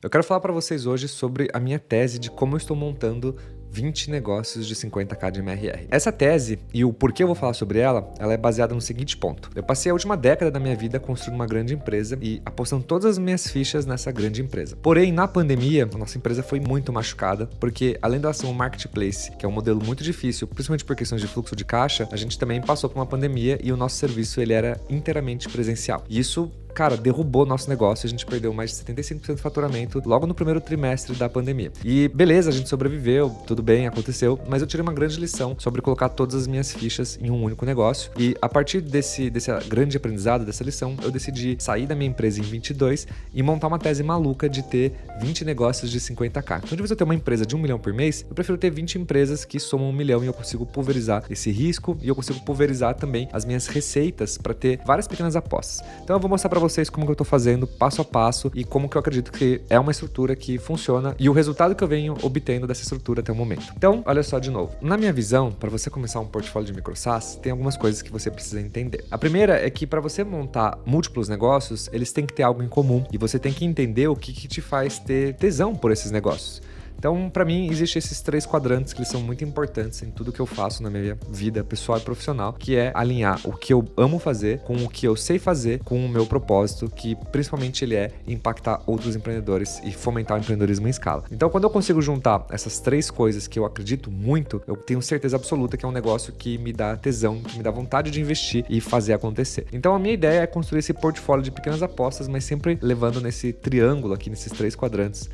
Eu quero falar para vocês hoje sobre a minha tese de como eu estou montando 20 negócios de 50k de MRR. Essa tese e o porquê eu vou falar sobre ela é baseada no seguinte ponto. Eu passei a última década da minha vida construindo uma grande empresa e apostando todas as minhas fichas nessa grande empresa. Porém, na pandemia, a nossa empresa foi muito machucada, porque além dela ser um marketplace, que é um modelo muito difícil, principalmente por questões de fluxo de caixa, a gente também passou por uma pandemia e o nosso serviço ele era inteiramente presencial. E isso, cara, derrubou nosso negócio, a gente perdeu mais de 75% do faturamento logo no primeiro trimestre da pandemia. E beleza, a gente sobreviveu, tudo bem, aconteceu, mas eu tirei uma grande lição sobre colocar todas as minhas fichas em um único negócio. E a partir desse grande aprendizado, dessa lição, eu decidi sair da minha empresa em 22 e montar uma tese maluca de ter 20 negócios de 50k. Então, de vez eu ter uma empresa de 1 milhão por mês, eu prefiro ter 20 empresas que somam 1 milhão e eu consigo pulverizar esse risco e eu consigo pulverizar também as minhas receitas para ter várias pequenas apostas. Então, eu vou mostrar para vocês como que eu tô fazendo passo a passo e como que eu acredito que é uma estrutura que funciona e o resultado que eu venho obtendo dessa estrutura até o momento. Então, olha só de novo. Na minha visão, para você começar um portfólio de micro SaaS, tem algumas coisas que você precisa entender. A primeira é que para você montar múltiplos negócios, eles têm que ter algo em comum e você tem que entender o que te faz ter tesão por esses negócios. Então, para mim, existem esses 3 quadrantes que eles são muito importantes em tudo que eu faço na minha vida pessoal e profissional, que é alinhar o que eu amo fazer com o que eu sei fazer com o meu propósito, que principalmente ele é impactar outros empreendedores e fomentar o empreendedorismo em escala. Então, quando eu consigo juntar essas 3 coisas que eu acredito muito, eu tenho certeza absoluta que é um negócio que me dá tesão, que me dá vontade de investir e fazer acontecer. Então, a minha ideia é construir esse portfólio de pequenas apostas, mas sempre levando nesse triângulo aqui, nesses 3 quadrantes,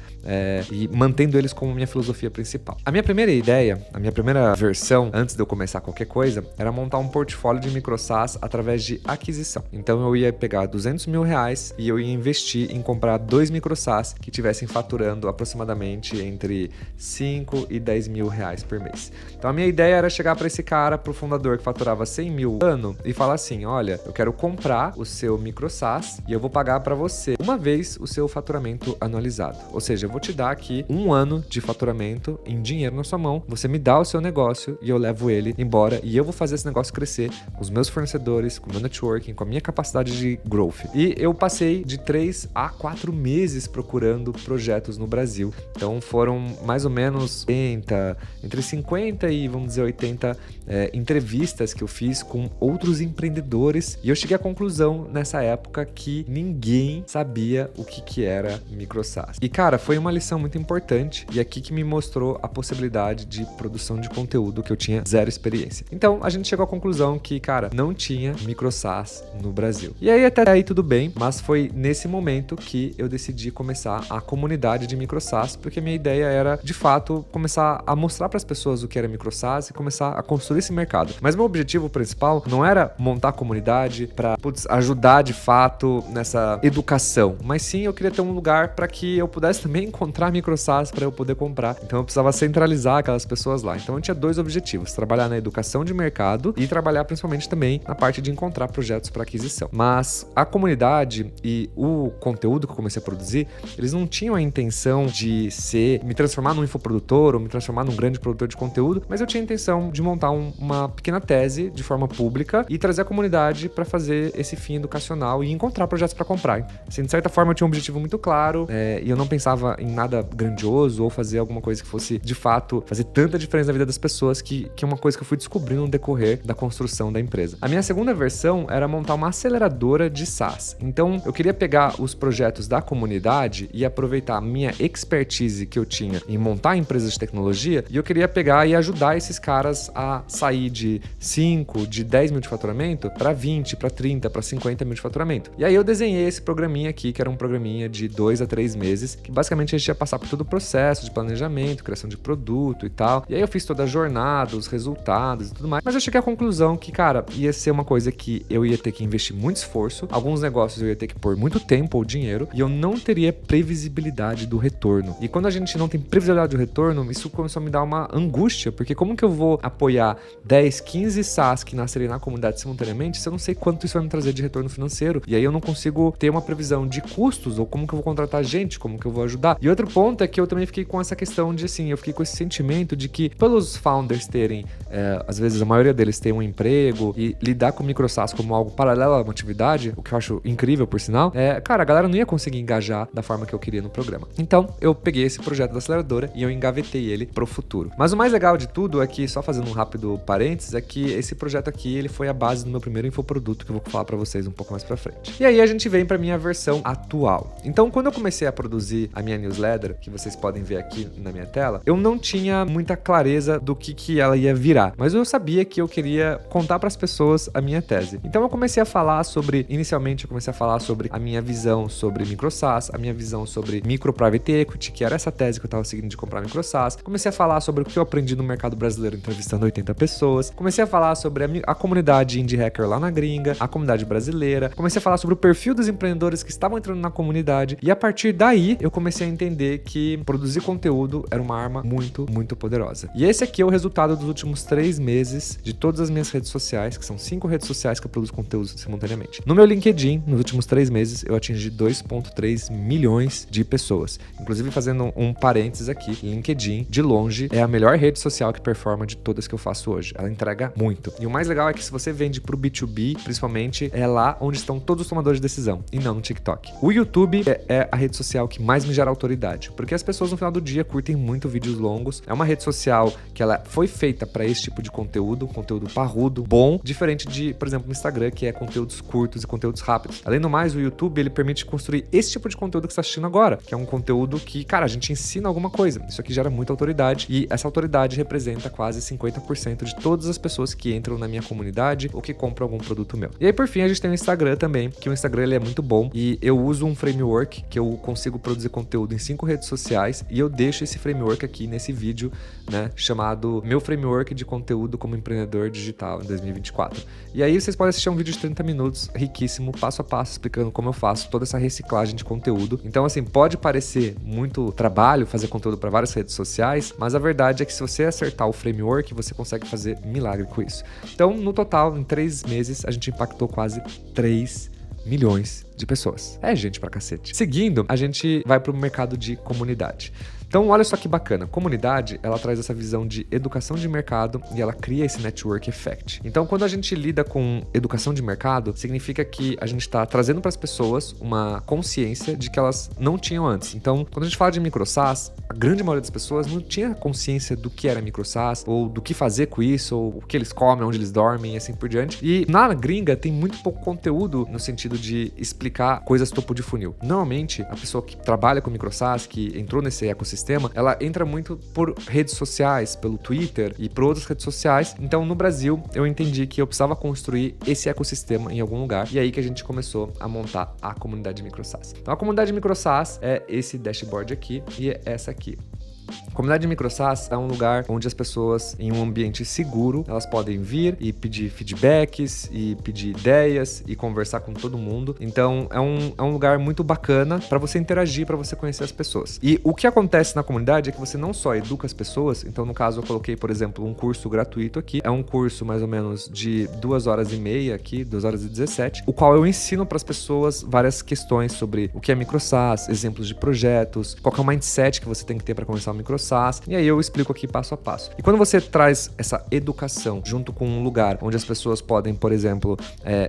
e mantendo eles como minha filosofia principal. A minha primeira ideia, a minha primeira versão, antes de eu começar qualquer coisa, era montar um portfólio de micro SaaS através de aquisição. Então eu ia pegar 200 mil reais e eu ia investir em comprar 2 micro SaaS que estivessem faturando aproximadamente entre 5 e 10 mil reais por mês. Então a minha ideia era chegar para esse cara, pro fundador que faturava 100 mil ano e falar assim, olha, eu quero comprar o seu micro SaaS e eu vou pagar para você uma vez o seu faturamento anualizado. Ou seja, eu vou te dar aqui um ano de faturamento em dinheiro na sua mão, você me dá o seu negócio e eu levo ele embora e eu vou fazer esse negócio crescer com os meus fornecedores, com o meu networking, com a minha capacidade de growth. E eu passei de 3 a 4 meses procurando projetos no Brasil. Então foram mais ou menos entre 50 e vamos dizer 80 entrevistas que eu fiz com outros empreendedores e eu cheguei à conclusão nessa época que ninguém sabia o que era micro SaaS. E cara, foi uma lição muito importante e aqui que me mostrou a possibilidade de produção de conteúdo que eu tinha zero experiência. Então, a gente chegou à conclusão que, cara, não tinha micro SaaS no Brasil. E aí, até aí tudo bem, mas foi nesse momento que eu decidi começar a comunidade de micro SaaS, porque a minha ideia era, de fato, começar a mostrar para as pessoas o que era micro SaaS e começar a construir esse mercado. Mas meu objetivo principal não era montar a comunidade para ajudar, de fato, nessa educação, mas sim eu queria ter um lugar para que eu pudesse também encontrar micro SaaS para eu poder comprar. Então eu precisava centralizar aquelas pessoas lá. Então eu tinha 2 objetivos: trabalhar na educação de mercado e trabalhar principalmente também na parte de encontrar projetos para aquisição. Mas a comunidade e o conteúdo que eu comecei a produzir, eles não tinham a intenção de me transformar num infoprodutor ou me transformar num grande produtor de conteúdo, mas eu tinha a intenção de montar uma pequena tese de forma pública e trazer a comunidade para fazer esse fim educacional e encontrar projetos para comprar. Assim, de certa forma eu tinha um objetivo muito claro e eu não pensava em nada grandioso ou fazer alguma coisa que fosse, de fato, fazer tanta diferença na vida das pessoas, que é uma coisa que eu fui descobrindo no decorrer da construção da empresa. A minha segunda versão era montar uma aceleradora de SaaS. Então, eu queria pegar os projetos da comunidade e aproveitar a minha expertise que eu tinha em montar empresas de tecnologia e eu queria pegar e ajudar esses caras a sair de 5, de 10 mil de faturamento para 20, para 30, para 50 mil de faturamento. E aí eu desenhei esse programinha aqui, que era um programinha de 2 a 3 meses, que basicamente a gente ia passar por todo o processo de planejamento, criação de produto e tal. E aí eu fiz toda a jornada, os resultados e tudo mais. Mas eu cheguei à conclusão que, cara, ia ser uma coisa que eu ia ter que investir muito esforço, alguns negócios eu ia ter que pôr muito tempo ou dinheiro, e eu não teria previsibilidade do retorno. E quando a gente não tem previsibilidade do retorno, isso começou a me dar uma angústia, porque como que eu vou apoiar 10, 15 SaaS que nascerem na comunidade simultaneamente se eu não sei quanto isso vai me trazer de retorno financeiro? E aí eu não consigo ter uma previsão de custos, ou como que eu vou contratar gente, como que eu vou ajudar. E outro ponto é que eu também fiquei com essa questão de, assim, eu fiquei com esse sentimento de que pelos founders terem, às vezes a maioria deles tem um emprego e lidar com o micro SaaS como algo paralelo a uma atividade, o que eu acho incrível, por sinal, cara, a galera não ia conseguir engajar da forma que eu queria no programa. Então, eu peguei esse projeto da aceleradora e eu engavetei ele pro futuro. Mas o mais legal de tudo é que, só fazendo um rápido parênteses, é que esse projeto aqui, ele foi a base do meu primeiro infoproduto, que eu vou falar pra vocês um pouco mais pra frente. E aí a gente vem pra minha versão atual. Então, quando eu comecei a produzir a minha newsletter, que vocês podem ver aqui na minha tela, eu não tinha muita clareza do que ela ia virar, mas eu sabia que eu queria contar pras pessoas a minha tese. Então, eu comecei a falar sobre, inicialmente, eu comecei a falar sobre a minha visão sobre micro SaaS, a minha visão sobre micro private equity, que era essa tese que eu tava seguindo de comprar micro SaaS. Comecei a falar sobre o que eu aprendi no mercado brasileiro entrevistando 80 pessoas. Comecei a falar sobre a comunidade indie hacker lá na gringa, a comunidade brasileira. Comecei a falar sobre o perfil dos empreendedores que estavam entrando na comunidade. E a partir daí, eu comecei a entender que produzir conteúdo era uma arma muito, muito poderosa. E esse aqui é o resultado dos últimos 3 meses de todas as minhas redes sociais, que são 5 redes sociais que eu produzo conteúdo simultaneamente. No meu LinkedIn, nos últimos 3 meses, eu atingi 2,3 milhões de pessoas. Inclusive, fazendo um parênteses aqui, LinkedIn, de longe, é a melhor rede social que performa de todas que eu faço hoje. Ela entrega muito. E o mais legal é que se você vende pro B2B, principalmente, é lá onde estão todos os tomadores de decisão, e não no TikTok. O YouTube é a rede social que mais me gera autoridade, porque as pessoas no final do dia curtem muito vídeos longos. É uma rede social que ela foi feita para esse tipo de conteúdo parrudo, bom, diferente de, por exemplo, no Instagram, que é conteúdos curtos e conteúdos rápidos. Além do mais, o YouTube, ele permite construir esse tipo de conteúdo que você está assistindo agora, que é um conteúdo que, cara, a gente ensina alguma coisa. Isso aqui gera muita autoridade, e essa autoridade representa quase 50% de todas as pessoas que entram na minha comunidade ou que compram algum produto meu. E aí, por fim, a gente tem o Instagram também, que o Instagram, ele é muito bom, e eu uso um framework que eu consigo produzir conteúdo em 5 redes sociais, e eu deixo esse framework aqui nesse vídeo, né, chamado Meu Framework de Conteúdo como Empreendedor Digital em 2024. E aí vocês podem assistir um vídeo de 30 minutos, riquíssimo, passo a passo, explicando como eu faço toda essa reciclagem de conteúdo. Então, assim, pode parecer muito trabalho fazer conteúdo para várias redes sociais, mas a verdade é que se você acertar o framework, você consegue fazer milagre com isso. Então, no total, em 3 meses, a gente impactou quase 3 milhões de pessoas. É gente pra cacete. Seguindo, a gente vai pro mercado de comunidade. Então, olha só que bacana. Comunidade, ela traz essa visão de educação de mercado e ela cria esse network effect. Então, quando a gente lida com educação de mercado, significa que a gente está trazendo para as pessoas uma consciência de que elas não tinham antes. Então, quando a gente fala de micro SaaS, a grande maioria das pessoas não tinha consciência do que era micro SaaS, ou do que fazer com isso, ou o que eles comem, onde eles dormem e assim por diante. E na gringa tem muito pouco conteúdo no sentido de explicar coisas topo de funil. Normalmente, a pessoa que trabalha com micro SaaS, que entrou nesse ecossistema, ela entra muito por redes sociais, pelo Twitter e por outras redes sociais. Então, no Brasil, eu entendi que eu precisava construir esse ecossistema em algum lugar. E aí que a gente começou a montar a comunidade micro SaaS. Então, a comunidade micro SaaS é esse dashboard aqui e é essa aqui. A comunidade micro SaaS é um lugar onde as pessoas, em um ambiente seguro, elas podem vir e pedir feedbacks e pedir ideias e conversar com todo mundo. Então, é um lugar muito bacana para você interagir, para você conhecer as pessoas. E o que acontece na comunidade é que você não só educa as pessoas. Então, no caso, eu coloquei, por exemplo, um curso gratuito aqui. É um curso mais ou menos de 2h30 aqui, 2h17, o qual eu ensino para as pessoas várias questões sobre o que é micro SaaS, exemplos de projetos, qual que é o mindset que você tem que ter para começar o micro SaaS, e aí eu explico aqui passo a passo. E quando você traz essa educação junto com um lugar onde as pessoas podem, por exemplo,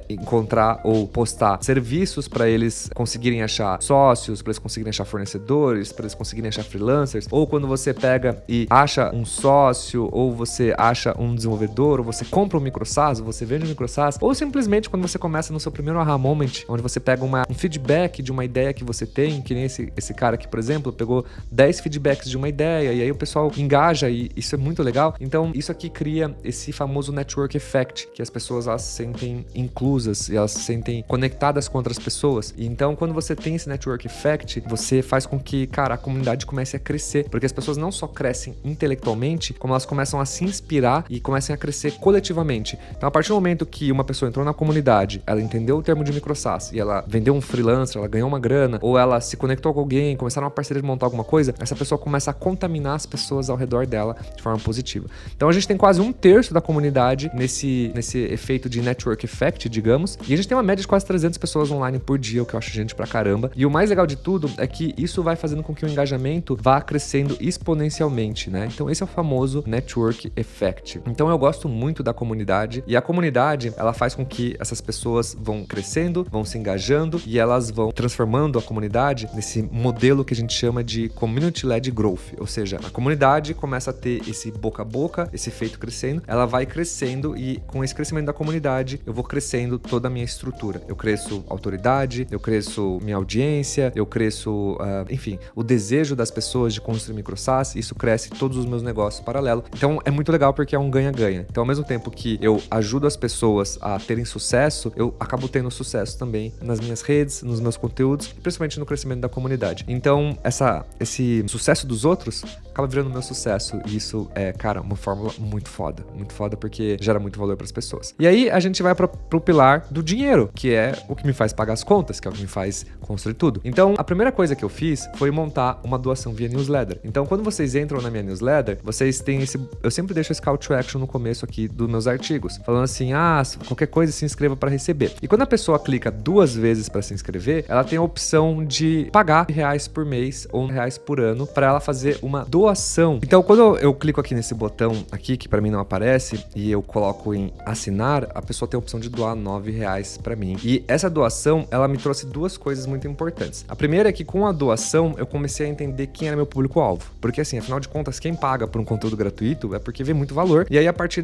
encontrar ou postar serviços para eles conseguirem achar sócios, para eles conseguirem achar fornecedores, para eles conseguirem achar freelancers, ou quando você pega e acha um sócio, ou você acha um desenvolvedor, ou você compra um micro SaaS, ou você vende um micro SaaS, ou simplesmente quando você começa no seu primeiro aha moment, onde você pega um feedback de uma ideia que você tem, que nem esse cara aqui, por exemplo, pegou 10 feedbacks de uma ideia, e aí o pessoal engaja, e isso é muito legal. Então, isso aqui cria esse famoso network effect, que as pessoas, elas se sentem inclusas, e elas se sentem conectadas com outras pessoas. E então, quando você tem esse network effect, você faz com que, cara, a comunidade comece a crescer, porque as pessoas não só crescem intelectualmente, como elas começam a se inspirar e comecem a crescer coletivamente. Então, a partir do momento que uma pessoa entrou na comunidade, ela entendeu o termo de micro SaaS, e ela vendeu um freelancer, ela ganhou uma grana, ou ela se conectou com alguém, começaram uma parceria de montar alguma coisa, essa pessoa começa a contaminar as pessoas ao redor dela de forma positiva. Então a gente tem quase 1/3 da comunidade nesse efeito de network effect, digamos, e a gente tem uma média de quase 300 pessoas online por dia, o que eu acho gente pra caramba. E o mais legal de tudo é que isso vai fazendo com que o engajamento vá crescendo exponencialmente, né? Então esse é o famoso network effect. Então eu gosto muito da comunidade, e a comunidade, ela faz com que essas pessoas vão crescendo, vão se engajando, e elas vão transformando a comunidade nesse modelo que a gente chama de community-led growth, ou seja, a comunidade começa a ter esse boca a boca, esse efeito crescendo, ela vai crescendo, e com esse crescimento da comunidade, eu vou crescendo toda a minha estrutura. Eu cresço autoridade, eu cresço minha audiência, eu cresço, enfim, o desejo das pessoas de construir micro SaaS, isso cresce todos os meus negócios paralelos. Então é muito legal porque é um ganha-ganha. Então ao mesmo tempo que eu ajudo as pessoas a terem sucesso, eu acabo tendo sucesso também nas minhas redes, nos meus conteúdos, principalmente no crescimento da comunidade. Então esse sucesso dos outros acaba virando meu sucesso, e isso é, cara, uma fórmula muito foda porque gera muito valor para as pessoas. E aí a gente vai pro pilar do dinheiro, que é o que me faz pagar as contas, que é o que me faz construir tudo. Então a primeira coisa que eu fiz foi montar uma doação via newsletter. Então quando vocês entram na minha newsletter, vocês têm eu sempre deixo esse call to action no começo aqui dos meus artigos, falando assim, qualquer coisa se inscreva para receber. E quando a pessoa clica 2 vezes para se inscrever, ela tem a opção de pagar R$1 por mês ou R$1 por ano para ela fazer uma doação. Então quando eu clico aqui nesse botão aqui, que para mim não aparece, e eu coloco em assinar, a pessoa tem a opção de doar R$9 para mim. E essa doação, ela me trouxe 2 coisas muito importantes. A primeira é que com a doação eu comecei a entender quem era meu público-alvo. Porque assim, afinal de contas, quem paga por um conteúdo gratuito é porque vê muito valor. E aí a partir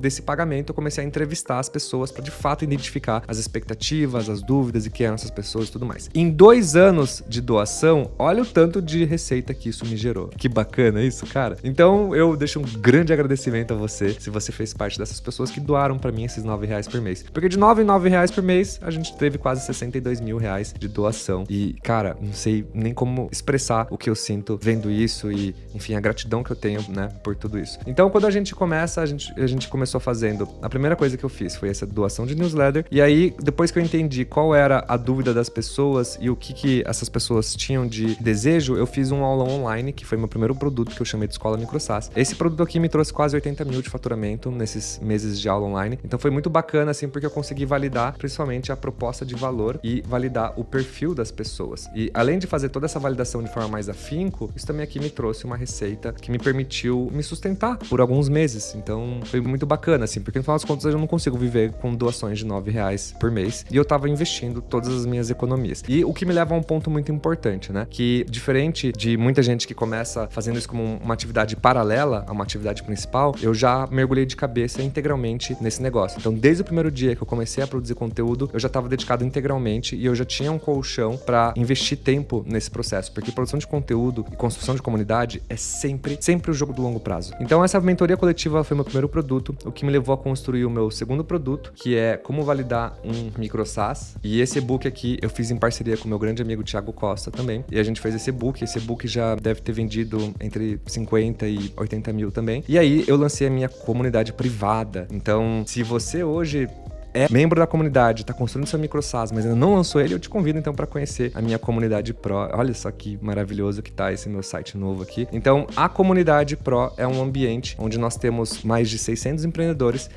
desse pagamento eu comecei a entrevistar as pessoas para de fato identificar as expectativas, as dúvidas e quem eram essas pessoas e tudo mais. Em 2 anos de doação, olha o tanto de receita que isso me gerou. Que bacana isso, cara. Então eu deixo um grande agradecimento a você, se você fez parte dessas pessoas que doaram para mim esses R$9 por mês. Porque de R$9 em R$9 por mês, a gente teve quase R$62 mil de doação. E, cara, não sei nem como expressar o que eu sinto vendo isso e, enfim, a gratidão que eu tenho, né, por tudo isso. Então, quando a gente começa, a gente começou fazendo, a primeira coisa que eu fiz foi essa doação de newsletter, e aí, depois que eu entendi qual era a dúvida das pessoas e o que essas pessoas tinham de desejo, eu fiz um aulão online, que foi meu primeiro produto, que eu chamei de Escola Micro SaaS. Esse produto aqui me trouxe quase 80 mil de faturamento nesses meses de aula online, então foi muito bacana, assim, porque eu consegui validar, principalmente, a proposta de valor e validar o perfil das pessoas. E além de fazer toda essa validação de forma mais afinco, isso também aqui me trouxe uma receita que me permitiu me sustentar por alguns meses. Então foi muito bacana, assim, porque no final das contas eu não consigo viver com doações de R$9 por mês, e eu tava investindo todas as minhas economias. E o que me leva a um ponto muito importante, né? Que diferente de muita gente que começa fazendo isso como uma atividade paralela a uma atividade principal, eu já mergulhei de cabeça integralmente nesse negócio. Então desde o primeiro dia que eu comecei a produzir conteúdo, eu já tava dedicado integralmente, e eu já tinha um colchão para investir tempo nesse processo, porque produção de conteúdo e construção de comunidade é sempre o jogo do longo prazo. Então essa mentoria coletiva foi meu primeiro produto, o que me levou a construir o meu segundo produto, que é como validar um micro SaaS. E esse e-book aqui eu fiz em parceria com meu grande amigo Thiago Costa também, e a gente fez esse e-book já deve ter vendido entre 50 e 80 mil também. E aí eu lancei a minha comunidade privada. Então se você hoje é membro da comunidade, está construindo seu micro SaaS, mas ainda não lançou ele, eu te convido então para conhecer a minha comunidade Pro. Olha só que maravilhoso que tá esse meu site novo aqui. Então, a comunidade Pro é um ambiente onde nós temos mais de 600 empreendedores,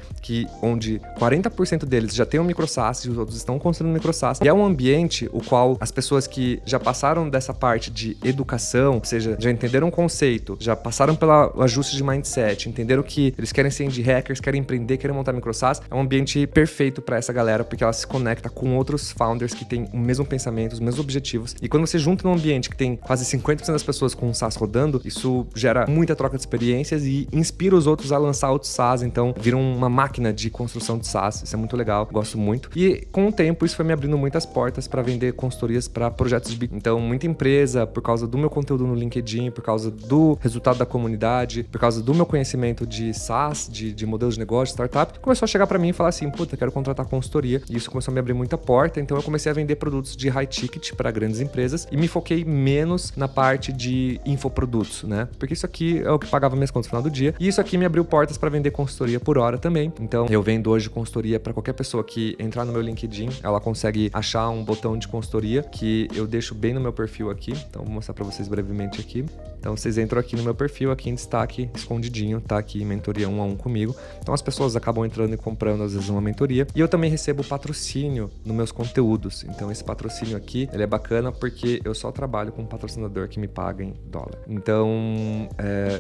onde 40% deles já tem um micro SaaS e os outros estão construindo um micro SaaS. E é um ambiente o qual as pessoas que já passaram dessa parte de educação, ou seja, já entenderam o conceito, já passaram pelo ajuste de mindset, entenderam que eles querem ser indie hackers, querem empreender, querem montar micro SaaS, é um ambiente perfeito para essa galera, porque ela se conecta com outros founders que têm o mesmo pensamento, os mesmos objetivos. E quando você junta num ambiente que tem quase 50% das pessoas com um SaaS rodando, isso gera muita troca de experiências e inspira os outros a lançar outros SaaS. Então, vira uma máquina de construção de SaaS. Isso é muito legal, gosto muito. E com o tempo, isso foi me abrindo muitas portas para vender consultorias para projetos de B2B. Então, muita empresa, por causa do meu conteúdo no LinkedIn, por causa do resultado da comunidade, por causa do meu conhecimento de SaaS, de modelos de negócio, startup, começou a chegar para mim e falar assim, puta, quero contratar consultoria, e isso começou a me abrir muita porta. Então eu comecei a vender produtos de high ticket para grandes empresas e me foquei menos na parte de infoprodutos, né? Porque isso aqui é o que pagava minhas contas no final do dia, e isso aqui me abriu portas para vender consultoria por hora também. Então eu vendo hoje consultoria para qualquer pessoa que entrar no meu LinkedIn, ela consegue achar um botão de consultoria que eu deixo bem no meu perfil aqui. Então vou mostrar para vocês brevemente aqui. Então vocês entram aqui no meu perfil, aqui em destaque, escondidinho, tá aqui mentoria 1 a 1 comigo. Então as pessoas acabam entrando e comprando às vezes uma mentoria. E eu também recebo patrocínio nos meus conteúdos. Então esse patrocínio aqui, ele é bacana porque eu só trabalho com um patrocinador que me paga em dólar. Então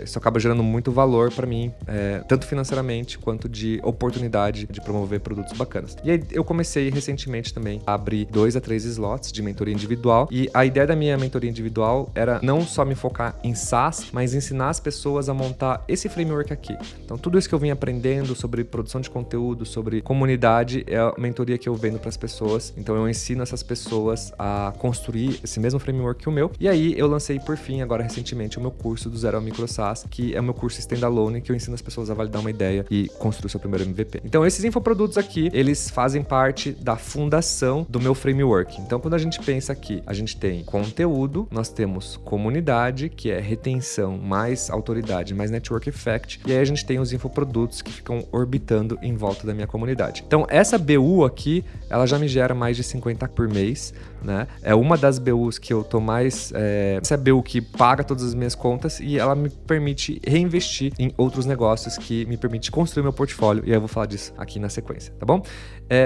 isso acaba gerando muito valor para mim, tanto financeiramente quanto de oportunidade de promover produtos bacanas. E aí eu comecei recentemente também a abrir 2 a 3 slots de mentoria individual. E a ideia da minha mentoria individual era não só me focar em SaaS, mas ensinar as pessoas a montar esse framework aqui. Então tudo isso que eu vim aprendendo sobre produção de conteúdo, sobre comunidade, é a mentoria que eu vendo para as pessoas. Então eu ensino essas pessoas a construir esse mesmo framework que o meu. E aí eu lancei por fim, agora recentemente, o meu curso do Zero ao Micro SaaS, que é o meu curso standalone, que eu ensino as pessoas a validar uma ideia e construir o seu primeiro MVP. Então esses infoprodutos aqui, eles fazem parte da fundação do meu framework. Então quando a gente pensa aqui, a gente tem conteúdo, nós temos comunidade, que é retenção, mais autoridade, mais network effect, e aí a gente tem os infoprodutos que ficam orbitando em volta da minha comunidade. Então essa BU aqui, ela já me gera mais de 50 por mês, né? É uma das BUs que eu tô mais... essa é a BU que paga todas as minhas contas e ela me permite reinvestir em outros negócios, que me permite construir meu portfólio, e aí eu vou falar disso aqui na sequência, tá bom?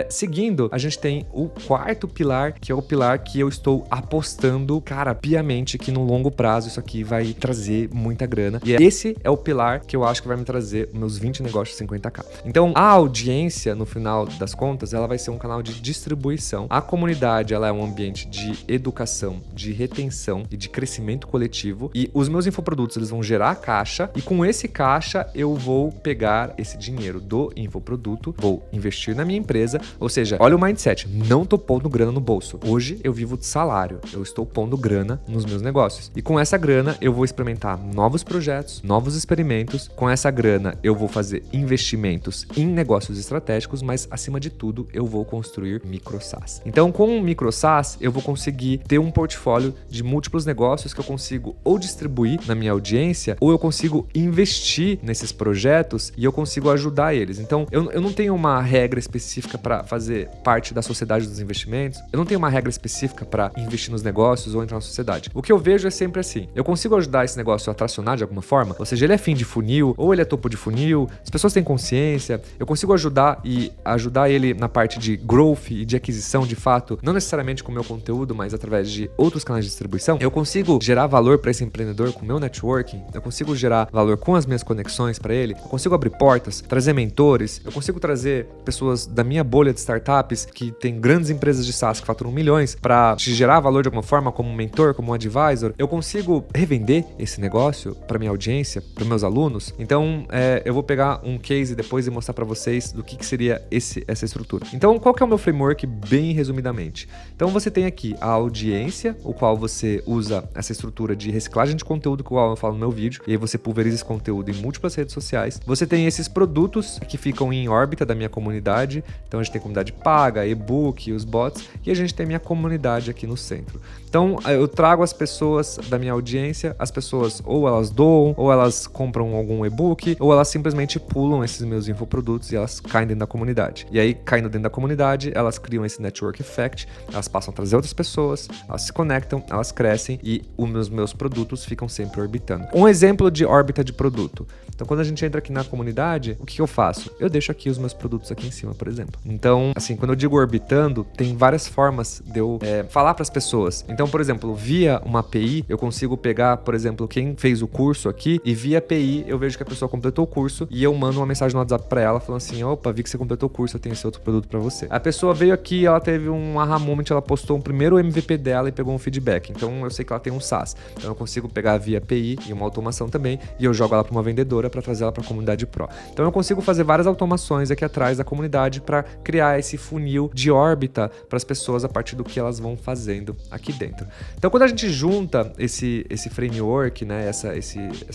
Seguindo, a gente tem o quarto pilar, que é o pilar que eu estou apostando, cara, piamente, que no longo prazo isso aqui vai trazer muita grana. E esse é o pilar que eu acho que vai me trazer meus 20 negócios de 50k. Então, a audiência, no final das contas, ela vai ser um canal de distribuição. A comunidade, ela é um ambiente de educação, de retenção e de crescimento coletivo. E os meus infoprodutos, eles vão gerar caixa. E com esse caixa, eu vou pegar esse dinheiro do infoproduto, vou investir na minha empresa. Ou seja, olha o mindset, não tô pondo grana no bolso. Hoje eu vivo de salário, eu estou pondo grana nos meus negócios. E com essa grana eu vou experimentar novos projetos, novos experimentos. Com essa grana eu vou fazer investimentos em negócios estratégicos, mas acima de tudo eu vou construir micro SaaS. Então com o micro SaaS eu vou conseguir ter um portfólio de múltiplos negócios que eu consigo ou distribuir na minha audiência, ou eu consigo investir nesses projetos e eu consigo ajudar eles. Então eu não tenho uma regra específica para fazer parte da sociedade dos investimentos. Eu não tenho uma regra específica para investir nos negócios ou entrar na sociedade. O que eu vejo é sempre assim. Eu consigo ajudar esse negócio a tracionar de alguma forma, ou seja, ele é fim de funil, ou ele é topo de funil, as pessoas têm consciência, eu consigo ajudar ele na parte de growth e de aquisição de fato, não necessariamente com o meu conteúdo, mas através de outros canais de distribuição. Eu consigo gerar valor para esse empreendedor com o meu networking, eu consigo gerar valor com as minhas conexões para ele, eu consigo abrir portas, trazer mentores, eu consigo trazer pessoas da minha bolha de startups que tem grandes empresas de SaaS que faturam milhões para te gerar valor de alguma forma como um mentor, como um advisor. Eu consigo revender esse negócio para minha audiência, para meus alunos. Então eu vou pegar um case depois e mostrar para vocês do que seria essa estrutura. Então qual que é o meu framework bem resumidamente? Então você tem aqui a audiência, o qual você usa essa estrutura de reciclagem de conteúdo, que eu falo no meu vídeo, e aí você pulveriza esse conteúdo em múltiplas redes sociais. Você tem esses produtos que ficam em órbita da minha comunidade. Então a gente tem comunidade paga, e-book, os bots, e a gente tem a minha comunidade aqui no centro. Então eu trago as pessoas da minha audiência, as pessoas ou elas doam, ou elas compram algum e-book, ou elas simplesmente pulam esses meus infoprodutos e elas caem dentro da comunidade. E aí, caindo dentro da comunidade, elas criam esse network effect, elas passam a trazer outras pessoas, elas se conectam, elas crescem e os meus produtos ficam sempre orbitando. Um exemplo de órbita de produto. Então, quando a gente entra aqui na comunidade, o que eu faço? Eu deixo aqui os meus produtos aqui em cima, por exemplo. Então, assim, quando eu digo orbitando, tem várias formas de eu falar para as pessoas. Então, por exemplo, via uma API, eu consigo pegar, por exemplo, quem fez o curso aqui, e via API eu vejo que a pessoa completou o curso e eu mando uma mensagem no WhatsApp para ela falando assim: opa, vi que você completou o curso, eu tenho esse outro produto para você. A pessoa veio aqui, ela teve um aha moment, ela postou um primeiro MVP dela e pegou um feedback. Então, eu sei que ela tem um SaaS. Então, eu consigo pegar via API e uma automação também, e eu jogo ela para uma vendedora para trazer ela para a comunidade Pro. Então, eu consigo fazer várias automações aqui atrás da comunidade para criar esse funil de órbita para as pessoas a partir do que elas vão fazendo aqui dentro. Então, quando a gente junta esse framework, né, essa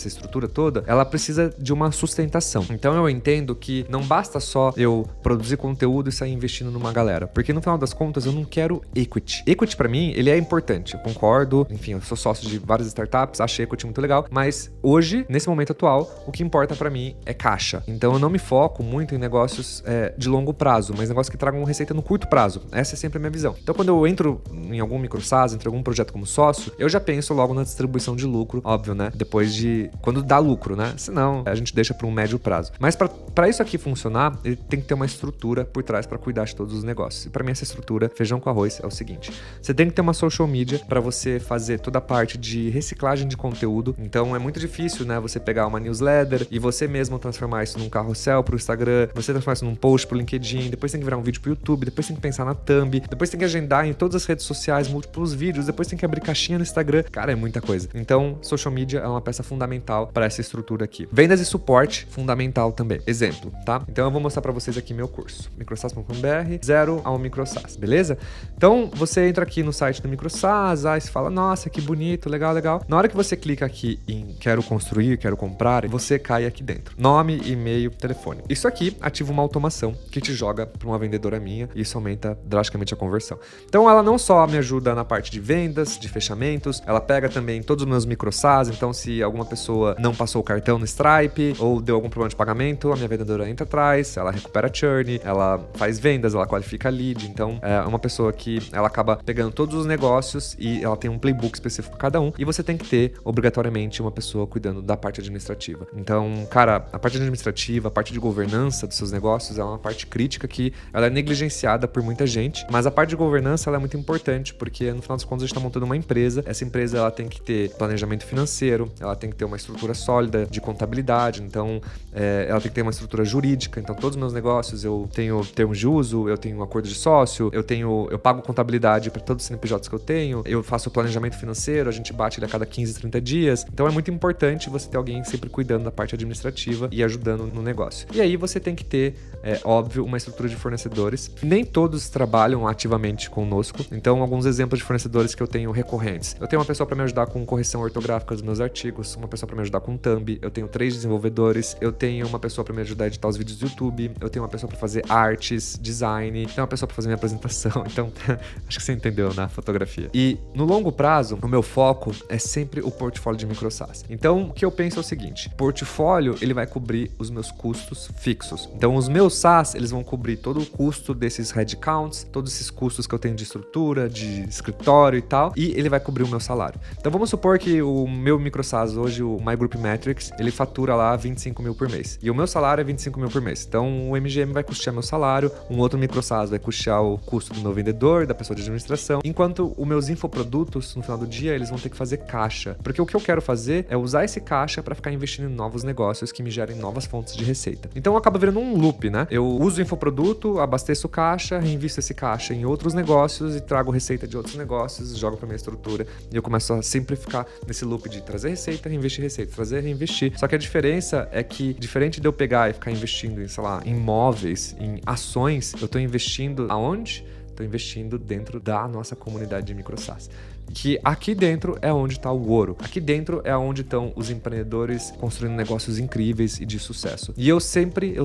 estrutura toda, ela precisa de uma sustentação. Então, eu entendo que não basta só eu produzir conteúdo e sair investindo numa galera, porque no final das contas eu não quero equity. Equity para mim, ele é importante, eu concordo, enfim, eu sou sócio de várias startups, acho equity muito legal, mas hoje, nesse momento atual, o que importa para mim é caixa. Então, eu não me foco muito em negócios de longo prazo, mas negócios que tragam receita no curto prazo. Essa é sempre a minha visão. Então, quando eu entro em algum micro SaaS, entro em algum projeto como sócio, eu já penso logo na distribuição de lucro lucro, óbvio, né? Depois de... quando dá lucro, né? Senão, a gente deixa para um médio prazo. Mas para isso aqui funcionar, ele tem que ter uma estrutura por trás para cuidar de todos os negócios. E para mim, essa estrutura, feijão com arroz, é o seguinte. Você tem que ter uma social media para você fazer toda a parte de reciclagem de conteúdo. Então, é muito difícil, né? Você pegar uma newsletter e você mesmo transformar isso num carrossel pro Instagram, você transformar isso num post pro LinkedIn, depois tem que virar um vídeo pro YouTube, depois tem que pensar na thumb, depois tem que agendar em todas as redes sociais múltiplos vídeos, depois tem que abrir caixinha no Instagram. Cara, é muita coisa. Então, social media é uma peça fundamental para essa estrutura aqui. Vendas e suporte, fundamental também. Exemplo, tá? Então, eu vou mostrar para vocês aqui meu curso. microsas.com.br, 0 a 1 microsas, beleza? Então, você entra aqui no site do microsas, aí você fala, nossa, que bonito, legal, legal. Na hora que você clica aqui em quero construir, quero comprar, você cai aqui dentro. Nome, e-mail, telefone. Isso aqui ativa uma automação que te joga para uma vendedora minha e isso aumenta drasticamente a conversão. Então ela não só me ajuda na parte de vendas, de fechamentos, ela pega também todos os meus microsas, então se alguma pessoa não passou o cartão no Stripe ou deu algum problema de pagamento, a minha vendedora entra atrás, ela recupera a churn, ela faz vendas, ela qualifica lead, então é uma pessoa que ela acaba pegando todos os negócios e ela tem um playbook específico para cada um e você tem que ter obrigatoriamente uma pessoa cuidando da parte administrativa. Então, cara, a parte administrativa, a parte de governança dos seus negócios é uma parte crítica que ela é negligenciada por muita gente, mas a parte de governança ela é muito importante porque no final das contas a gente está montando uma empresa, essa empresa ela tem que ter planejamento financeiro, ela tem que ter uma estrutura sólida de contabilidade, então ela tem que ter uma estrutura jurídica, então todos os meus negócios eu tenho termos de uso, eu tenho um acordo de sócio, eu pago contabilidade para todos os CNPJs que eu faço o planejamento financeiro, a gente bate ele a cada 15, 30 dias, então é muito importante você ter alguém sempre cuidando da parte administrativa e ajudando no negócio. E aí você tem que ter, óbvio, uma estrutura de fornecedores. Nem todos trabalham ativamente conosco, então alguns exemplos de fornecedores que eu tenho recorrentes. Eu tenho uma pessoa para me ajudar com correção ortográfica dos meus artigos, uma pessoa para me ajudar com thumb, eu tenho 3 desenvolvedores, eu tenho uma pessoa para me ajudar a editar os vídeos do YouTube, eu tenho uma pessoa para fazer artes, design, eu tenho uma pessoa para fazer minha apresentação, então acho que você entendeu na fotografia. E no longo prazo, o meu foco é sempre o portfólio de microsas. Então o que eu penso é o seguinte, portfólio ele vai cobrir os meus custos fixos. Então os meus SaaS eles vão cobrir todo o custo desses headcounts, todos esses custos que eu tenho de estrutura, de escritório e tal, e ele vai cobrir o meu salário. Então vamos supor que o meu microsas hoje, o My Group Metrics, ele fatura lá 25 mil por mês. E o meu salário é 25 mil por mês. Então o MGM vai custear meu salário, um outro microsas vai custear o custo do meu vendedor, da pessoa de administração, enquanto os meus infoprodutos, no final do dia, eles vão ter que fazer caixa. Porque o que eu quero fazer é usar esse caixa para ficar investindo em novos negócios que me gerem novas fontes de receita. Então acaba virando um loop, né? Eu uso o infoproduto, abasteço caixa, reinvisto esse caixa em outros negócios e trago receita de outros negócios, jogo para minha estrutura e eu começo a simplificar nesse loop de trazer receita, reinvestir receita, trazer, reinvestir. Só que a diferença é que, diferente de eu pegar e ficar investindo em, sei lá, em imóveis, em ações, eu tô investindo aonde? Tô investindo dentro da nossa comunidade de microsas. Que aqui dentro é onde está o ouro. Aqui dentro é onde estão os empreendedores construindo negócios incríveis e de sucesso. E eu sempre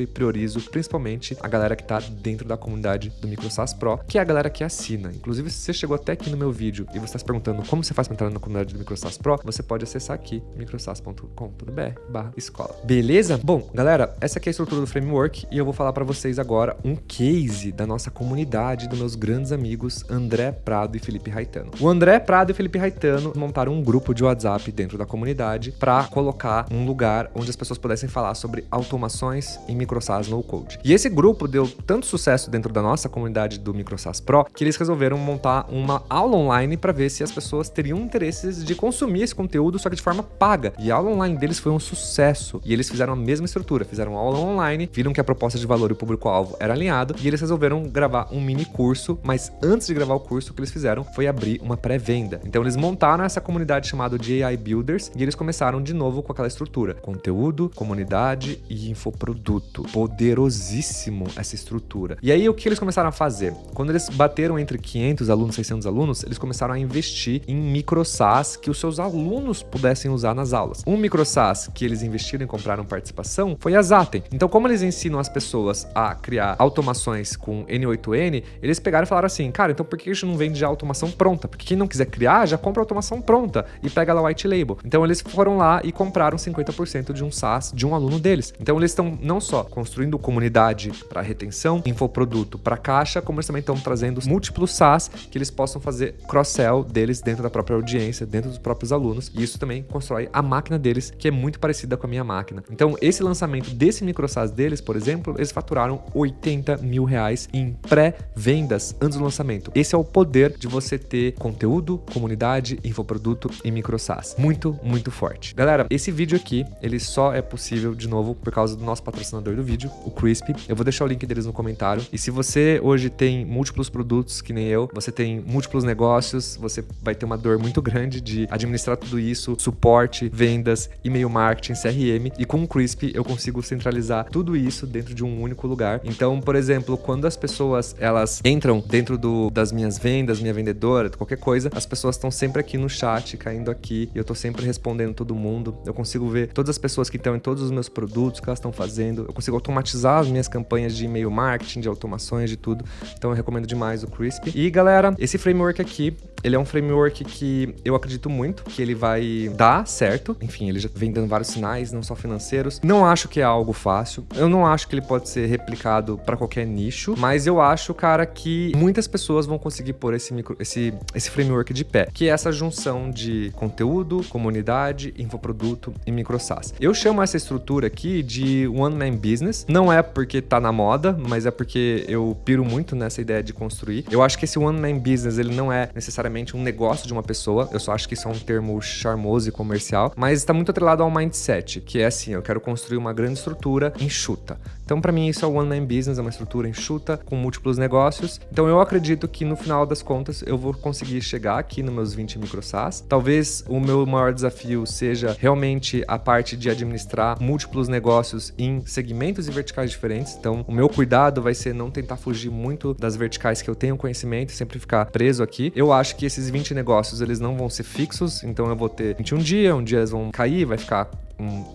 priorizo, principalmente a galera que está dentro da comunidade do Microsas Pro, que é a galera que assina. Inclusive, se você chegou até aqui no meu vídeo e você está se perguntando como você faz para entrar na comunidade do Microsas Pro, você pode acessar aqui microsas.com.br/escola. Beleza? Bom, galera, essa aqui é a estrutura do framework e eu vou falar para vocês agora um case da nossa comunidade, dos meus grandes amigos André Prado e Felipe Raitano. O André Prado e o Felipe Raitano montaram um grupo de WhatsApp dentro da comunidade para colocar um lugar onde as pessoas pudessem falar sobre automações em microsas no code. E esse grupo deu tanto sucesso dentro da nossa comunidade do Microsas Pro que eles resolveram montar uma aula online para ver se as pessoas teriam interesses de consumir esse conteúdo, só que de forma paga. E a aula online deles foi um sucesso. E eles fizeram a mesma estrutura, fizeram aula online, viram que a proposta de valor e o público-alvo era alinhado e eles resolveram gravar um mini curso, mas antes de gravar o curso, o que eles fizeram foi abrir uma pré-venda. Então eles montaram essa comunidade chamada de AI Builders e eles começaram de novo com aquela estrutura: conteúdo, comunidade e infoproduto. Poderosíssimo essa estrutura. E aí o que eles começaram a fazer? Quando eles bateram entre 500 alunos, 600 alunos, eles começaram a investir em microsas que os seus alunos pudessem usar nas aulas. Um microsas que eles investiram e compraram participação foi a Zaten. Então, como eles ensinam as pessoas a criar automações com N8N, eles pegaram e falaram assim: cara, então por que a gente não vende já automação automação pronta, porque quem não quiser criar, já compra a automação pronta e pega lá o white label. Então eles foram lá e compraram 50% de um SaaS de um aluno deles. Então eles estão não só construindo comunidade para retenção, infoproduto para caixa, como eles também estão trazendo múltiplos SaaS que eles possam fazer cross-sell deles dentro da própria audiência, dentro dos próprios alunos, e isso também constrói a máquina deles, que é muito parecida com a minha máquina. Então esse lançamento desse micro SaaS deles, por exemplo, eles faturaram R$80 mil em pré-vendas antes do lançamento. Esse é o poder de você ter conteúdo, comunidade, infoproduto e micro SaaS. Muito, muito forte. Galera, esse vídeo aqui, ele só é possível, de novo, por causa do nosso patrocinador do vídeo, o Crispy. Eu vou deixar o link deles no comentário. E se você hoje tem múltiplos produtos, que nem eu, você tem múltiplos negócios, você vai ter uma dor muito grande de administrar tudo isso, suporte, vendas, e-mail marketing, CRM. E com o Crispy eu consigo centralizar tudo isso dentro de um único lugar. Então, por exemplo, quando as pessoas elas entram dentro das minhas vendas, minha vendedora, qualquer coisa, as pessoas estão sempre aqui no chat, caindo aqui, e eu tô sempre respondendo todo mundo. Eu consigo ver todas as pessoas que estão em todos os meus produtos, que elas estão fazendo. Eu consigo automatizar as minhas campanhas de e-mail marketing, de automações, de tudo. Então eu recomendo demais o Crispy. E galera, esse framework aqui, ele é um framework que eu acredito muito que ele vai dar certo. Enfim, ele já vem dando vários sinais, não só financeiros. Não acho que é algo fácil. Eu não acho que ele pode ser replicado para qualquer nicho, mas eu acho, cara, que muitas pessoas vão conseguir pôr esse framework de pé, que é essa junção de conteúdo, comunidade, infoproduto e micro SaaS. Eu chamo essa estrutura aqui de One Man Business. Não é porque tá na moda, mas é porque eu piro muito nessa ideia de construir. Eu acho que esse One Man Business, ele não é necessariamente um negócio de uma pessoa. Eu só acho que isso é um termo charmoso e comercial, mas está muito atrelado ao mindset, que é assim, eu quero construir uma grande estrutura enxuta. Então, para mim, isso é o One Man Business, é uma estrutura enxuta, com múltiplos negócios. Então, eu acredito que no final das contas, eu vou conseguir chegar aqui nos meus 20 micro SaaS. Talvez o meu maior desafio seja realmente a parte de administrar múltiplos negócios em segmentos e verticais diferentes. Então, o meu cuidado vai ser não tentar fugir muito das verticais que eu tenho conhecimento, sempre ficar preso aqui. Eu acho que esses 20 negócios, eles não vão ser fixos, então eu vou ter 21 dias, um dia eles vão cair, vai ficar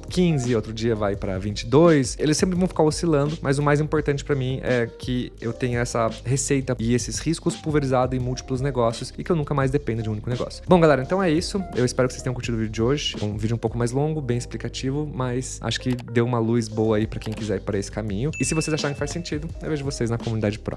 15, outro dia vai para 22. Eles sempre vão ficar oscilando, mas o mais importante para mim é que eu tenha essa receita e esses riscos pulverizados em múltiplos negócios e que eu nunca mais dependa de um único negócio. Bom, galera, então é isso. Eu espero que vocês tenham curtido o vídeo de hoje. Um vídeo um pouco mais longo, bem explicativo, mas acho que deu uma luz boa aí para quem quiser ir para esse caminho. E se vocês acharem que faz sentido, eu vejo vocês na comunidade Pro.